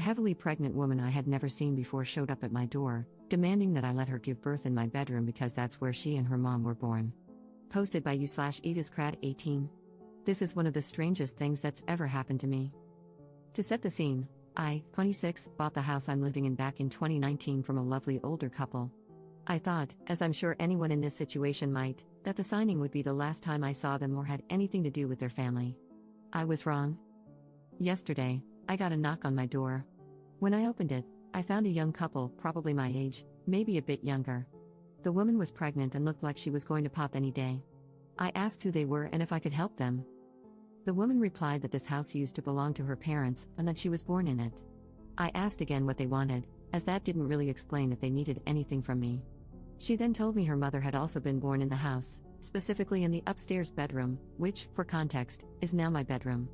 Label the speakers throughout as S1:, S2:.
S1: heavily pregnant woman I had never seen before showed up at my door, demanding that I let her give birth in my bedroom because that's where she and her mom were born. Posted by u/edithcrad18. This is one of the strangest things that's ever happened to me. To set the scene, I, 26, bought the house I'm living in back in 2019 from a lovely older couple. I thought, as I'm sure anyone in this situation might, that the signing would be the last time I saw them or had anything to do with their family. I was wrong. Yesterday, I got a knock on my door. When I opened it, I found a young couple, probably my age, maybe a bit younger. The woman was pregnant and looked like she was going to pop any day. I asked who they were and if I could help them. The woman replied that this house used to belong to her parents and that she was born in it. I asked again what they wanted, as that didn't really explain if they needed anything from me. She then told me her mother had also been born in the house, specifically in the upstairs bedroom, which, for context, is now my bedroom.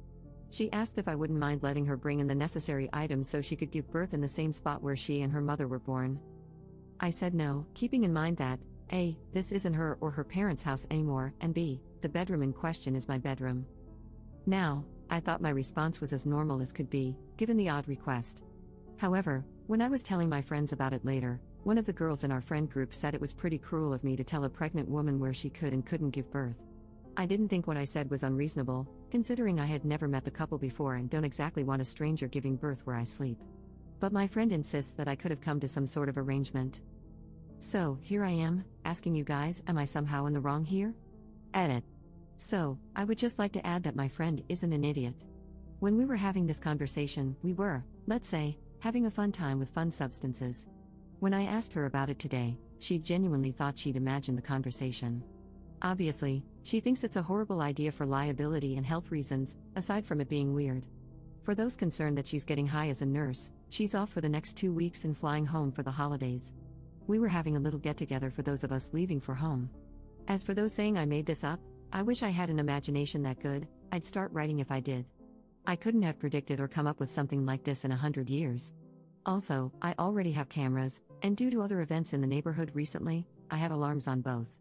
S1: She asked if I wouldn't mind letting her bring in the necessary items so she could give birth in the same spot where she and her mother were born. I said no, keeping in mind that, A, this isn't her or her parents' house anymore, and B, the bedroom in question is my bedroom. Now, I thought my response was as normal as could be, given the odd request. However, when I was telling my friends about it later, one of the girls in our friend group said it was pretty cruel of me to tell a pregnant woman where she could and couldn't give birth. I didn't think what I said was unreasonable, considering I had never met the couple before and don't exactly want a stranger giving birth where I sleep. But my friend insists that I could have come to some sort of arrangement. So, here I am, asking you guys, am I somehow in the wrong here? Edit. So, I would just like to add that my friend isn't an idiot. When we were having this conversation, we were, let's say, having a fun time with fun substances. When I asked her about it today, she genuinely thought she'd imagined the conversation. Obviously, she thinks it's a horrible idea for liability and health reasons, aside from it being weird. For those concerned that she's getting high as a nurse, she's off for the next 2 weeks and flying home for the holidays. We were having a little get-together for those of us leaving for home. As for those saying I made this up, I wish I had an imagination that good, I'd start writing if I did. I couldn't have predicted or come up with something like this in 100 years. Also, I already have cameras, and due to other events in the neighborhood recently, I have alarms on both.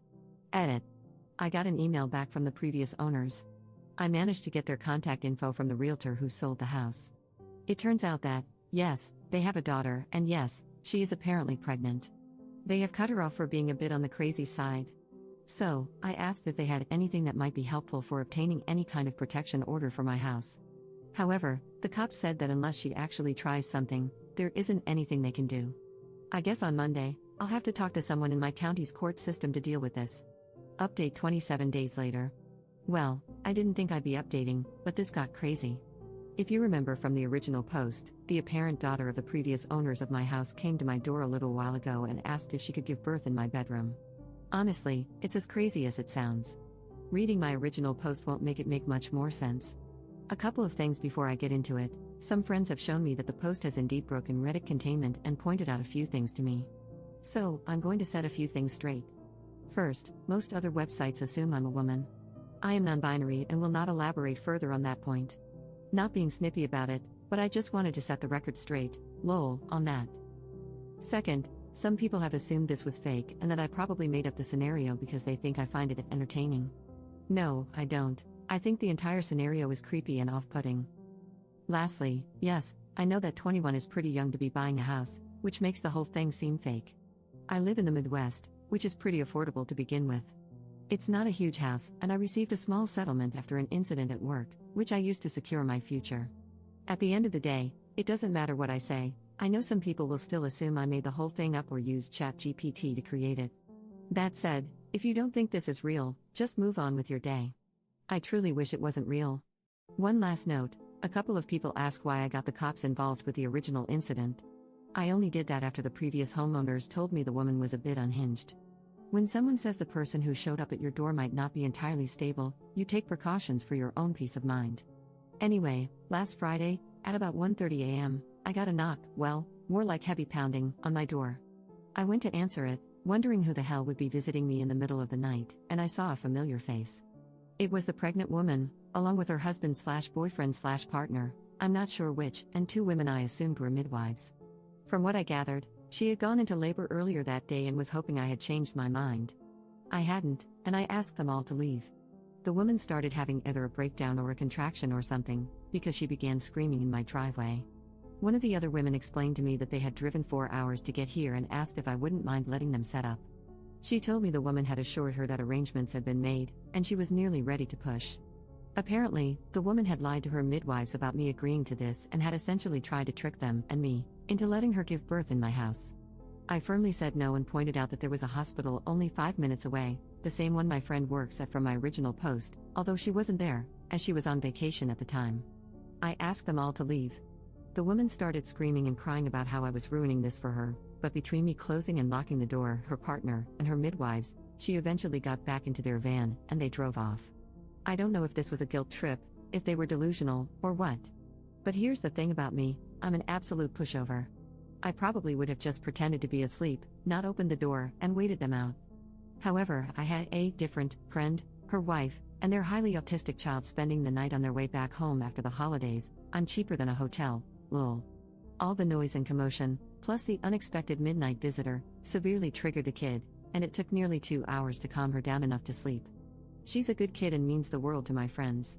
S1: Edit. I got an email back from the previous owners. I managed to get their contact info from the realtor who sold the house. It turns out that, yes, they have a daughter, and yes, she is apparently pregnant. They have cut her off for being a bit on the crazy side. So, I asked if they had anything that might be helpful for obtaining any kind of protection order for my house. However, the cops said that unless she actually tries something, there isn't anything they can do. I guess on Monday, I'll have to talk to someone in my county's court system to deal with this. Update 27 days later. Well, I didn't think I'd be updating, but this got crazy. If you remember from the original post, the apparent daughter of the previous owners of my house came to my door a little while ago and asked if she could give birth in my bedroom. Honestly, it's as crazy as it sounds. Reading my original post won't make it make much more sense. A couple of things before I get into it. Some friends have shown me that the post has indeed broken Reddit containment and pointed out a few things to me. So, I'm going to set a few things straight. First, most other websites assume I'm a woman. I am non-binary and will not elaborate further on that point. Not being snippy about it, but I just wanted to set the record straight, lol, on that. Second, some people have assumed this was fake and that I probably made up the scenario because they think I find it entertaining. No, I don't. I think the entire scenario is creepy and off-putting. Lastly, yes, I know that 21 is pretty young to be buying a house, which makes the whole thing seem fake. I live in the Midwest, which is pretty affordable to begin with. It's not a huge house, and I received a small settlement after an incident at work, which I used to secure my future. At the end of the day, it doesn't matter what I say. I know some people will still assume I made the whole thing up or used ChatGPT to create it. That said, if you don't think this is real, just move on with your day. I truly wish it wasn't real. One last note, a couple of people ask why I got the cops involved with the original incident. I only did that after the previous homeowners told me the woman was a bit unhinged. When someone says the person who showed up at your door might not be entirely stable, you take precautions for your own peace of mind. Anyway, last Friday, at about 1:30 a.m., I got a knock, well, more like heavy pounding, on my door. I went to answer it, wondering who the hell would be visiting me in the middle of the night, and I saw a familiar face. It was the pregnant woman, along with her husband/boyfriend/partner, I'm not sure which, and 2 women I assumed were midwives. From what I gathered, she had gone into labor earlier that day and was hoping I had changed my mind. I hadn't, and I asked them all to leave. The woman started having either a breakdown or a contraction or something, because she began screaming in my driveway. One of the other women explained to me that they had driven 4 hours to get here and asked if I wouldn't mind letting them set up. She told me the woman had assured her that arrangements had been made, and she was nearly ready to push. Apparently, the woman had lied to her midwives about me agreeing to this and had essentially tried to trick them, and me, into letting her give birth in my house. I firmly said no and pointed out that there was a hospital only 5 minutes away, the same one my friend works at from my original post, although she wasn't there, as she was on vacation at the time. I asked them all to leave. The woman started screaming and crying about how I was ruining this for her, but between me closing and locking the door, her partner, and her midwives, she eventually got back into their van, and they drove off. I don't know if this was a guilt trip, if they were delusional, or what. But here's the thing about me, I'm an absolute pushover. I probably would have just pretended to be asleep, not opened the door, and waited them out. However, I had a different friend, her wife, and their highly autistic child spending the night on their way back home after the holidays. I'm cheaper than a hotel, lol. All the noise and commotion, plus the unexpected midnight visitor, severely triggered the kid, and it took nearly 2 hours to calm her down enough to sleep. She's a good kid and means the world to my friends.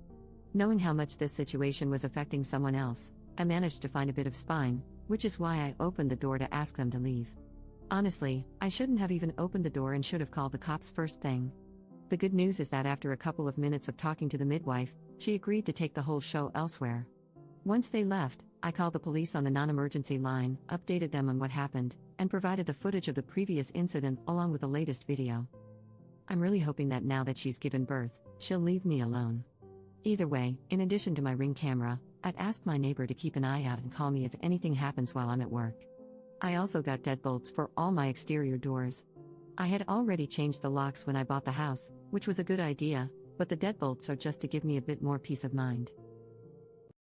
S1: Knowing how much this situation was affecting someone else, I managed to find a bit of spine, which is why I opened the door to ask them to leave. Honestly, I shouldn't have even opened the door and should have called the cops first thing. The good news is that after a couple of minutes of talking to the midwife, she agreed to take the whole show elsewhere. Once they left, I called the police on the non-emergency line, updated them on what happened, and provided the footage of the previous incident along with the latest video. I'm really hoping that now that she's given birth, she'll leave me alone. Either way, in addition to my Ring camera, I've asked my neighbor to keep an eye out and call me if anything happens while I'm at work. I also got deadbolts for all my exterior doors. I had already changed the locks when I bought the house, which was a good idea, but the deadbolts are just to give me a bit more peace of mind.